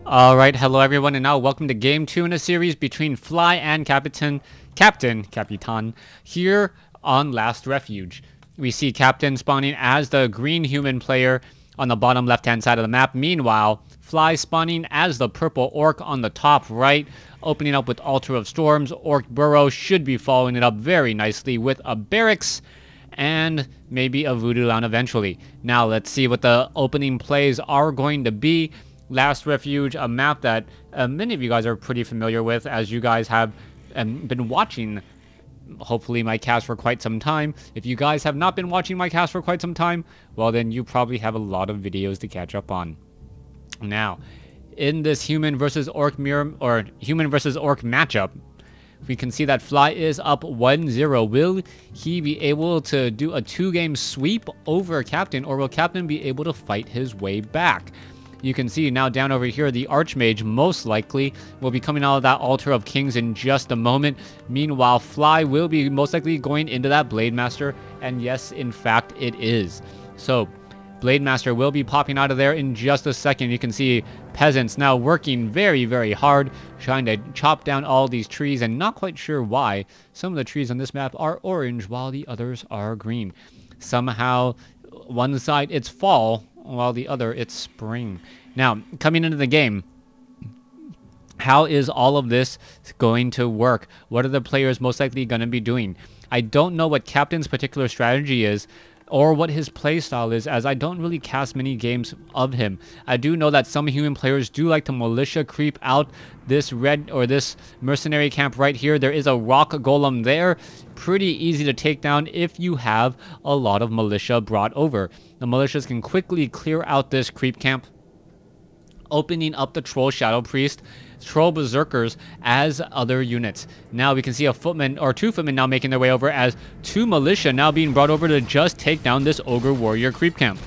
Alright, hello everyone, and now welcome to Game 2 in a series between Fly and Capitan here on Last Refuge. We see Captain spawning as the green human player on the bottom left-hand side of the map. Meanwhile, Fly spawning as the purple orc on the top right, opening up with Altar of Storms. Orc Burrow should be following it up very nicely with a barracks and maybe a voodoo lounge eventually. Now let's see what the opening plays are going to be. Last Refuge, a map that many of you guys are pretty familiar with, as you guys have been watching, hopefully, my cast for quite some time. If you guys have not been watching my cast for quite some time, well then you probably have a lot of videos to catch up on. Now, in this human versus orc matchup, we can see that Fly is up 1-0. Will he be able to do a 2-game sweep over Captain, or will Captain be able to fight his way back? You can see now down over here, the Archmage most likely will be coming out of that Altar of Kings in just a moment. Meanwhile, Fly will be most likely going into that Blade Master, and yes, in fact, it is. So, Blade Master will be popping out of there in just a second. You can see peasants now working very, very hard, trying to chop down all these trees, and not quite sure why some of the trees on this map are orange while the others are green. Somehow, one side it's fall, while the other it's spring. Now, coming into the game, how is all of this going to work? What are the players most likely going to be doing? I don't know what Captain's particular strategy is, or what his playstyle is, as I don't really cast many games of him. I do know that some human players do like to militia creep out this this mercenary camp right here. There is a rock golem there. Pretty easy to take down if you have a lot of militia brought over. The militias can quickly clear out this creep camp, opening up the troll shadow priest, troll berserkers as other units. Now we can see a footman or two footmen now making their way over, as two militia now being brought over to just take down this ogre warrior creep camp.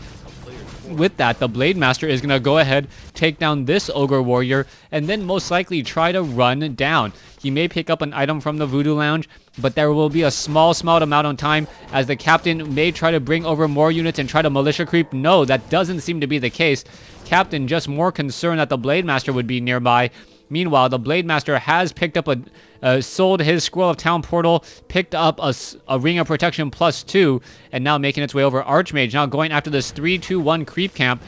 With that, the Blade Master is going to go ahead, take down this ogre warrior, and then most likely try to run down. He may pick up an item from the voodoo lounge, but there will be a small amount of time, as the Captain may try to bring over more units and try to militia creep. No, that doesn't seem to be the case. Captain just more concerned that the Blade Master would be nearby. Meanwhile, the Blade Master has picked up sold his Scroll of Town Portal, picked up a Ring of Protection +2, and now making its way over. Archmage now going after this 3-2-1 creep camp,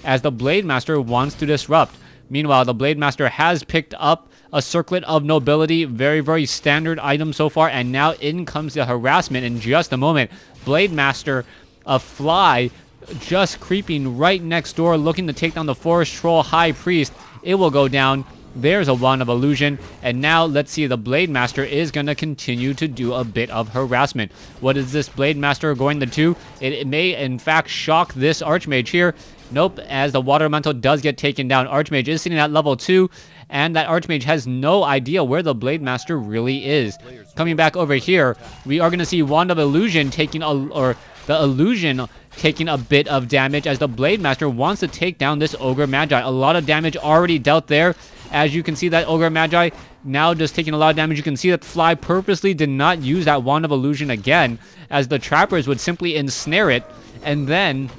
as the Blade Master wants to disrupt. Meanwhile, the Blade Master has picked up a Circlet of Nobility, very, very standard item so far, and now in comes the harassment in just a moment. Blade Master, a Fly, just creeping right next door, looking to take down the Forest Troll High Priest. It will go down. There's a Wand of Illusion, and now let's see, the Blade Master is going to continue to do a bit of harassment. What is this Blade Master going to do? It may, in fact, shock this Archmage here. Nope, as the Water Elemental does get taken down. Archmage is sitting at level 2, and that Archmage has no idea where the Blade Master really is. Coming back over here, we are going to see Wand of Illusion taking the Illusion taking a bit of damage, as the Blade Master wants to take down this Ogre Magi. A lot of damage already dealt there. As you can see, that Ogre Magi now just taking a lot of damage. You can see that Fly purposely did not use that Wand of Illusion again, as the Trappers would simply ensnare it, and then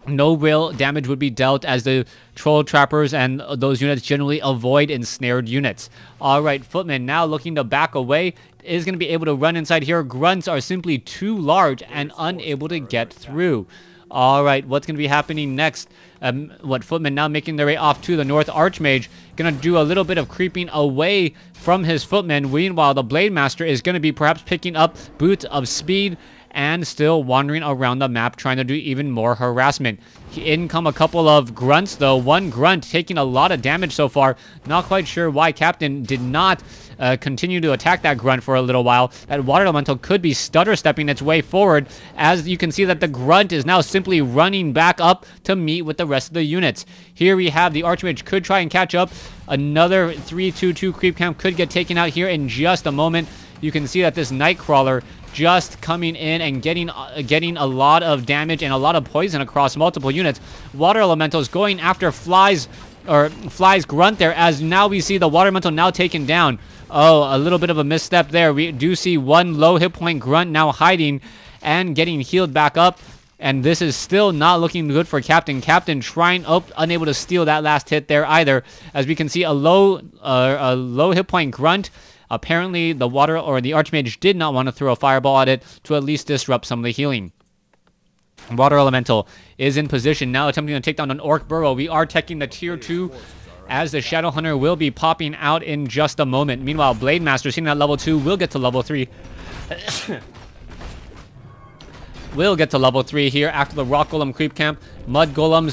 no real damage would be dealt, as the Troll Trappers and those units generally avoid ensnared units. Alright, Footman now looking to back away, is going to be able to run inside here. Grunts are simply too large and unable to get through. Alright, what's going to be happening next? Footman now making their way off to the north. Archmage going to do a little bit of creeping away from his footmen. Meanwhile, the Blade Master is going to be perhaps picking up Boots of Speed and still wandering around the map trying to do even more harassment. In come a couple of grunts though. One grunt taking a lot of damage so far. Not quite sure why Captain did not continue to attack that grunt for a little while. That Water Elemental could be stutter stepping its way forward, as you can see that the grunt is now simply running back up to meet with the rest of the units. Here we have the Archmage could try and catch up. Another 3-2-2 creep camp could get taken out here in just a moment. You can see that this Nightcrawler just coming in and getting a lot of damage and a lot of poison across multiple units. Water Elementals going after Fly's grunt there, as now we see the Water Elemental now taken down. Oh, a little bit of a misstep there. We do see one low hit point grunt now hiding and getting healed back up. And this is still not looking good for Captain. Captain trying, unable to steal that last hit there either. As we can see, a low hit point Grunt. Apparently, the Water or the Archmage did not want to throw a Fireball at it to at least disrupt some of the healing. Water Elemental is in position now, attempting to take down an Orc Burrow. We are teching the tier 2 as the Shadow Hunter will be popping out in just a moment. Meanwhile, Blade Master sitting at level 2 will get to level 3. Will get to level 3 here after the Rock Golem creep camp. Mud Golems,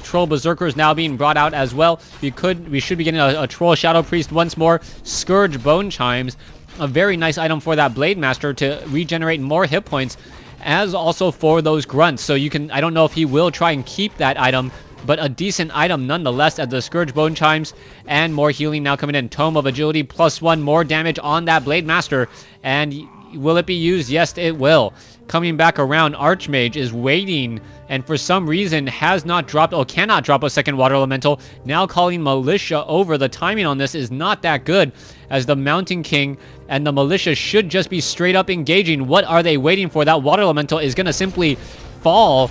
Troll Berserkers now being brought out as well. We should be getting a Troll Shadow Priest once more. Scourge Bone Chimes, a very nice item for that Blade Master to regenerate more hit points, as also for those Grunts. So I don't know if he will try and keep that item, but a decent item nonetheless, as the Scourge Bone Chimes and more healing now coming in. Tome of Agility, +1 more damage on that Blade Master. And will it be used? Yes, it will. Coming back around, Archmage is waiting, and for some reason has not dropped, or cannot drop a second Water Elemental. Now calling Militia over. The timing on this is not that good, as the Mountain King and the Militia should just be straight up engaging. What are they waiting for? That Water Elemental is going to simply fall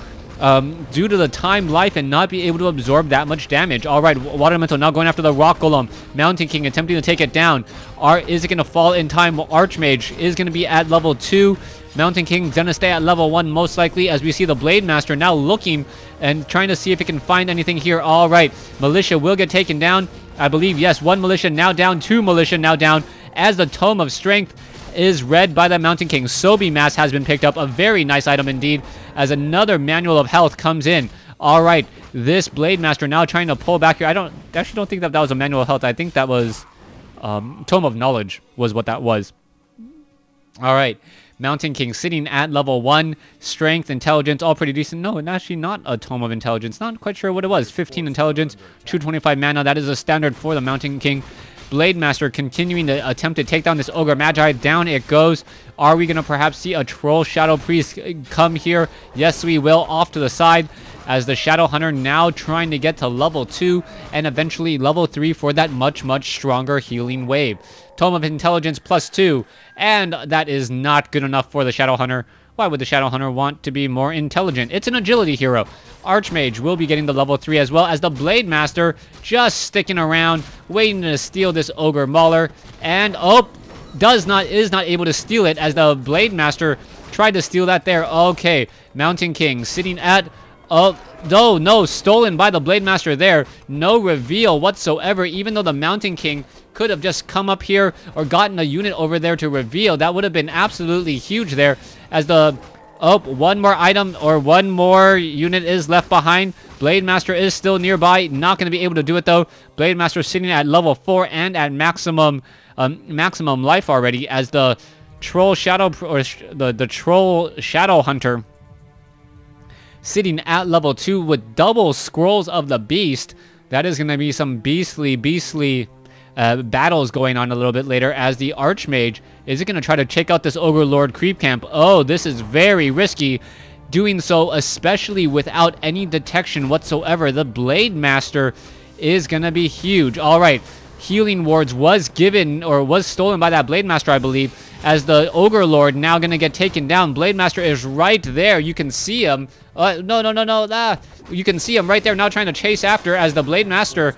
due to the time life and not be able to absorb that much damage. All right, Water Elemental now going after the Rock Golem. Mountain King attempting to take it down. Is it going to fall in time? Archmage is going to be at level 2. Mountain King gonna stay at level 1 most likely, as we see the Blade Master now looking and trying to see if he can find anything here. All right, Militia will get taken down. I believe, yes, 1 Militia now down, 2 Militia now down, as the Tome of Strength is read by the Mountain King. Sobi Mask has been picked up, a very nice item indeed, as another Manual of Health comes in. All right, this Blade Master now trying to pull back here. I actually don't think that was a Manual of Health. I think that was Tome of Knowledge was what that was. All right. Mountain King sitting at level 1. Strength, Intelligence, all pretty decent. No, actually not a Tome of Intelligence. Not quite sure what it was. 15 Intelligence, 225 mana. That is a standard for the Mountain King. Blade Master continuing to attempt to take down this Ogre Magi. Down it goes. Are we going to perhaps see a Troll Shadow Priest come here? Yes, we will. Off to the side, as the Shadow Hunter now trying to get to level 2 and eventually level 3 for that much, much stronger healing wave. Tome of Intelligence +2, and that is not good enough for the Shadow Hunter. Why would the Shadow Hunter want to be more intelligent? It's an agility hero. Archmage will be getting the level 3 as well, as the Blade Master just sticking around, waiting to steal this Ogre Mauler, and is not able to steal it, as the Blade Master tried to steal that there. Okay, Mountain King sitting at no, stolen by the Blade Master there. No reveal whatsoever, even though the Mountain King could have just come up here or gotten a unit over there to reveal. That would have been absolutely huge there, as the one more item or one more unit is left behind. Blade Master is still nearby, not going to be able to do it though. Blade Master sitting at level 4 and at maximum life already, as the Troll Shadow or the Troll Shadow Hunter sitting at level 2 with double Scrolls of the Beast. That is going to be some beastly battles going on a little bit later, as the Archmage is going to try to check out this Ogre Lord creep camp. Oh, this is very risky, doing so especially without any detection whatsoever. The Blade Master is going to be huge. All right, Healing Wards was given or was stolen by that Blade Master, I believe, as the Ogre Lord now going to get taken down. Blade Master is right there. You can see him. No. You can see him right there now trying to chase after, as the Blade Master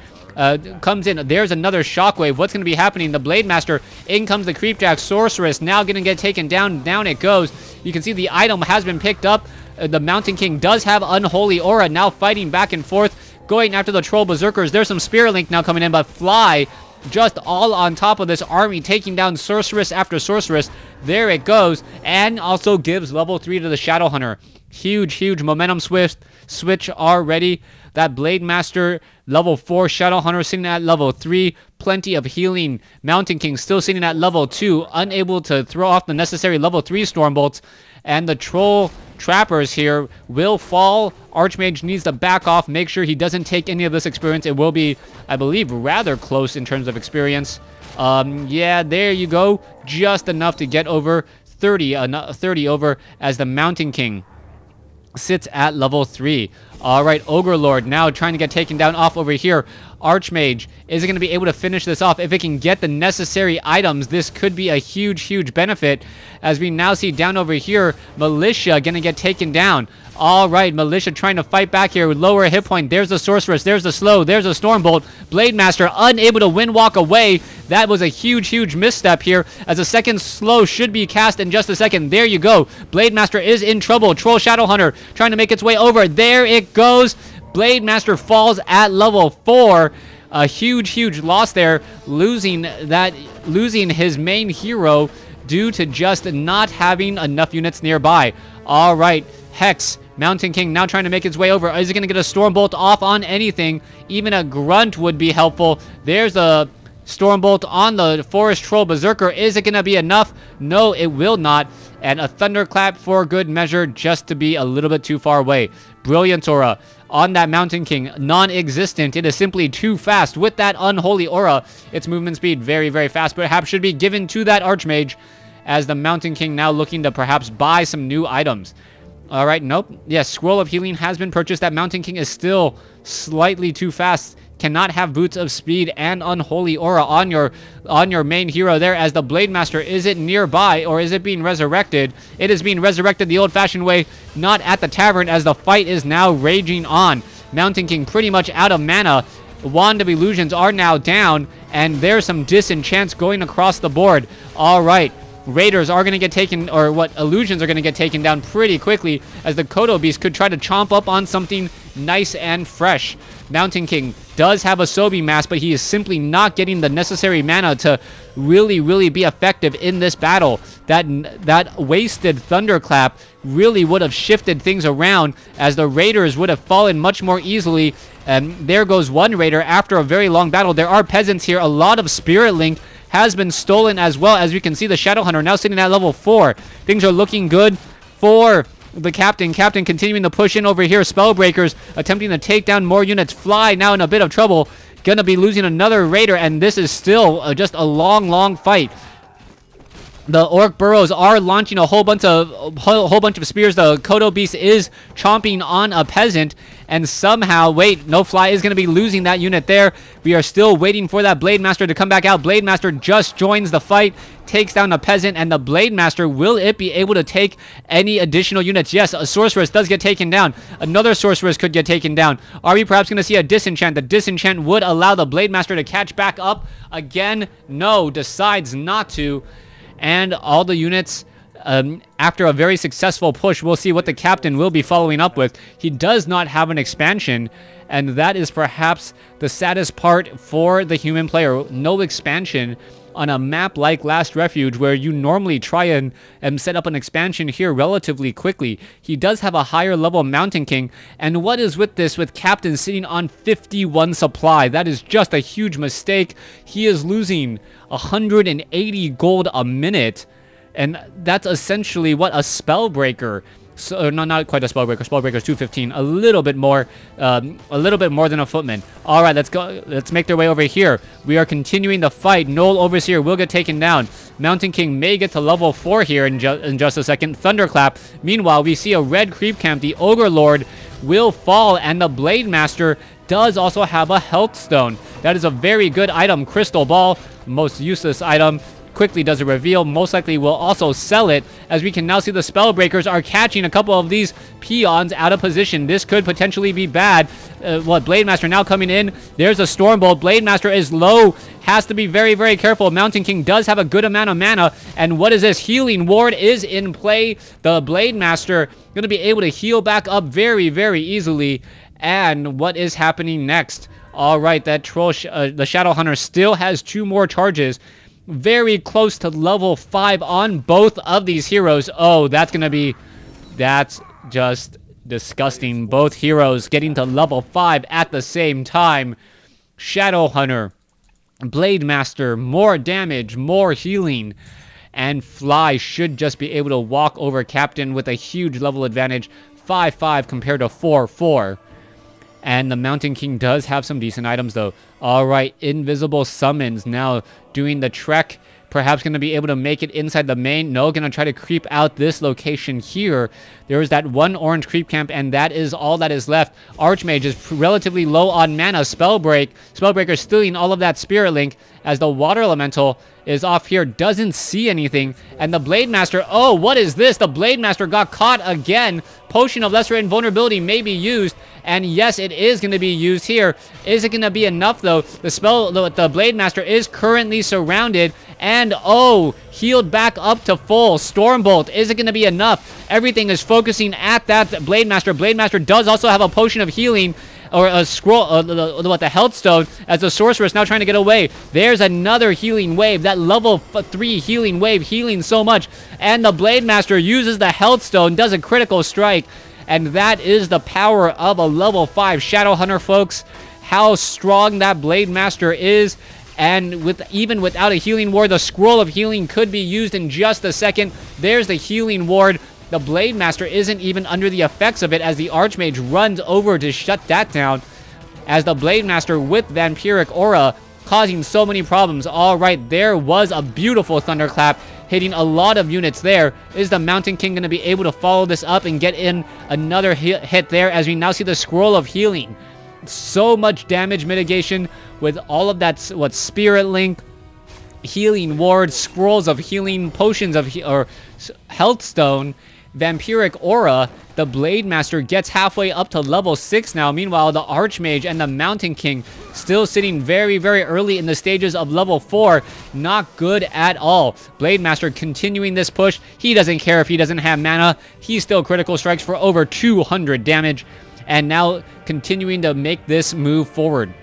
comes in. There's another shockwave. What's going to be happening? The Blade Master, in comes the Creepjack Sorceress, now going to get taken down. Down it goes. You can see the item has been picked up. The Mountain King does have Unholy Aura, now fighting back and forth, going after the Troll Berserkers. There's some Spirit Link now coming in, but Fly just all on top of this army, taking down Sorceress after Sorceress. There it goes, and also gives level 3 to the Shadow Hunter. Huge momentum switch already. That Blade Master, level 4, Shadow Hunter sitting at level 3, plenty of healing. Mountain King still sitting at level 2, unable to throw off the necessary level 3 Storm Bolts. And the Troll Trappers here will fall. Archmage needs to back off, make sure he doesn't take any of this experience. It will be, I believe, rather close in terms of experience. Yeah, there you go. Just enough to get over 30 over, as the Mountain King sits at level 3. All right, Ogre Lord now trying to get taken down off over here. Archmage, is it going to be able to finish this off? If it can get the necessary items, this could be a huge, huge benefit. As we now see down over here, Militia going to get taken down. All right, Militia trying to fight back here with lower hit point. There's the Sorceress. There's the Slow. There's a Stormbolt. Blade Master unable to windwalk away. That was a huge, huge misstep here, as a second Slow should be cast in just a second. There you go. Blade Master is in trouble. Troll Shadowhunter trying to make its way over. There it goes. Blade Master falls at level 4. A huge, huge loss there, losing his main hero due to just not having enough units nearby. All right, Hex, Mountain King now trying to make its way over. Is he going to get a Stormbolt off on anything? Even a Grunt would be helpful. There's a Stormbolt on the Forest Troll Berserker. Is it going to be enough? No, it will not. And a Thunderclap for good measure, just to be a little bit too far away. Brilliant Aura on that Mountain King, non-existent. It is simply too fast. With that Unholy Aura, its movement speed very, very fast. Perhaps should be given to that Archmage, as the Mountain King now looking to perhaps buy some new items. All right, nope. Yes, Scroll of Healing has been purchased. That Mountain King is still slightly too fast. Cannot have Boots of Speed and Unholy Aura on your main hero there, as the Blade Master, is it nearby or is it being resurrected? It is being resurrected the old-fashioned way, not at the tavern, as the fight is now raging on. Mountain King pretty much out of mana. Wand of Illusions are now down, and there's some disenchants going across the board. All right. Raiders are going to get taken, or what, illusions are going to get taken down pretty quickly, as the Kodo Beast could try to chomp up on something nice and fresh. Mountain King does have a Sobi Mask, but he is simply not getting the necessary mana to really be effective in this battle. That wasted Thunderclap really would have shifted things around, as the Raiders would have fallen much more easily. And there goes one Raider after a very long battle. There are peasants here. A lot of Spirit Link has been stolen as well. As we can see, the Shadowhunter now sitting at level 4. Things are looking good for the Captain. Captain continuing to push in over here. Spellbreakers attempting to take down more units. Fly now in a bit of trouble. Gonna be losing another Raider, and this is still just a long fight. The Orc Burrows are launching a whole bunch of spears. The Kodo Beast is chomping on a peasant, and somehow, wait, no Fly is going to be losing that unit there. We are still waiting for that Blade Master to come back out. Blade Master just joins the fight, takes down a peasant, and the Blade Master, will it be able to take any additional units? Yes, a Sorceress does get taken down. Another Sorceress could get taken down. Are we perhaps going to see a Disenchant? The Disenchant would allow the Blade Master to catch back up again. No, decides not to. And all the units, after a very successful push, we'll see what the Captain will be following up with. He does not have an expansion, and that is perhaps the saddest part for the human player. No expansion on a map like Last Refuge, where you normally try and set up an expansion here relatively quickly. He does have a higher level Mountain King, and what is with this, with Captain sitting on 51 supply? That is just a huge mistake. He is losing 180 gold a minute, and that's essentially what a Spellbreaker. So, no, not quite a Spellbreaker. Spellbreaker's 215. A little bit more than a Footman. All right, let's go. Let's make their way over here. We are continuing the fight. Noel Overseer will get taken down. Mountain King may get to level 4 here in just a second. Thunderclap. Meanwhile, we see a red creep camp. The Ogre Lord will fall, and the Blade Master does also have a health stone. That is a very good item. Crystal Ball, most useless item. Quickly does a reveal. Most likely will also sell it, as we can now see the Spellbreakers are catching a couple of these peons out of position. This could potentially be bad. Blade Master now coming in. There's a Stormbolt. Blade Master is low. Has to be very careful. Mountain King does have a good amount of mana. And what is this? Healing Ward is in play. The Blade Master going to be able to heal back up very easily. And what is happening next? All right, that troll, the Shadowhunter still has 2 more charges. Very close to level 5 on both of these heroes. Oh, that's just disgusting. Both heroes getting to level 5 at the same time. Shadowhunter, Blade Master, more damage, more healing. And Fly should just be able to walk over Captain with a huge level advantage. 5-5 compared to 4-4. And the Mountain King does have some decent items, though. All right, Invisible Summons now doing the trek Perhaps going to be able to make it inside the main. No, going to try to creep out this location here. There is that one orange creep camp, and that is all that is left. Archmage is relatively low on mana. Spellbreaker stealing all of that Spirit Link as the Water Elemental is off here, doesn't see anything. And the Blade Master, oh, what is this? The Blade Master got caught again. Potion of Lesser Invulnerability may be used, and yes, it is going to be used here. Is it going to be enough, though? The Blade Master is currently surrounded, and oh, healed back up to full. Stormbolt, is it going to be enough? Everything is focusing at that Blade Master. Blade Master does also have a potion of healing, or a scroll, the health stone, as the sorceress now trying to get away. There's another healing wave, that level 3 healing wave, healing so much, and the Blade Master uses the health stone, does a critical strike, and that is the power of a level 5 Shadow Hunter, folks. How strong that Blade Master is, and even without a healing ward, the scroll of healing could be used in just a second. There's the healing ward. The Blade Master isn't even under the effects of it as the Archmage runs over to shut that down. As the Blade Master with Vampiric Aura causing so many problems. All right, there was a beautiful Thunderclap hitting a lot of units there. Is the Mountain King going to be able to follow this up and get in another hit there as we now see the Scroll of Healing? So much damage mitigation with all of that, Spirit Link, Healing Ward, Scrolls of Healing, Potions of Health Stone, Vampiric Aura. The Blade Master gets halfway up to level 6 now. Meanwhile, the Archmage and the Mountain King still sitting very, very early in the stages of level 4. Not good at all. Blade Master continuing this push. He doesn't care if he doesn't have mana. He still critical strikes for over 200 damage. And now continuing to make this move forward.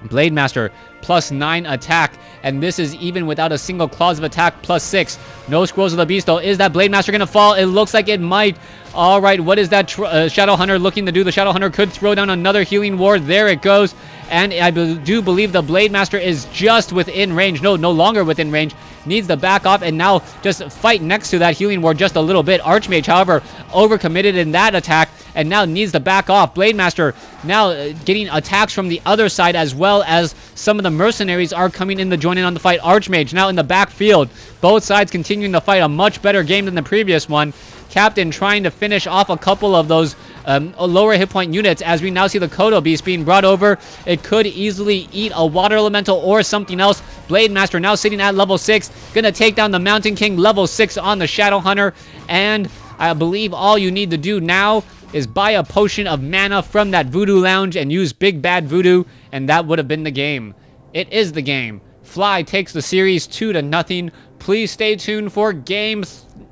Blade Master +9 attack, and this is even without a single claws of attack, +6. No Scrolls of the Beast, though. Is that Blade Master going to fall? It looks like it might. All right, what is that Shadow Hunter looking to do? The Shadow Hunter could throw down another healing ward. There it goes. And I do believe the Blade Master is just within range. No longer within range. Needs to back off and now just fight next to that healing ward just a little bit. Archmage, however, overcommitted in that attack and now needs to back off. Blade Master now getting attacks from the other side, as well as some of the mercenaries are coming in to join in on the fight. Archmage now in the backfield. Both sides continuing to fight. A much better game than the previous one. Captain trying to finish off a couple of those lower hit point units as we now see the Kodo Beast being brought over. It could easily eat a Water Elemental or something else. Blade Master now sitting at level 6. Gonna take down the Mountain King, level 6 on the Shadow Hunter. And I believe all you need to do now is buy a potion of mana from that Voodoo Lounge and use Big Bad Voodoo, and that would have been the game. It is the game. Fly takes the series 2-0. Please stay tuned for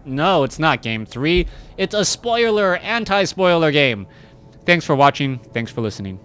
No, it's not game 3. It's a spoiler, anti-spoiler game. Thanks for watching. Thanks for listening.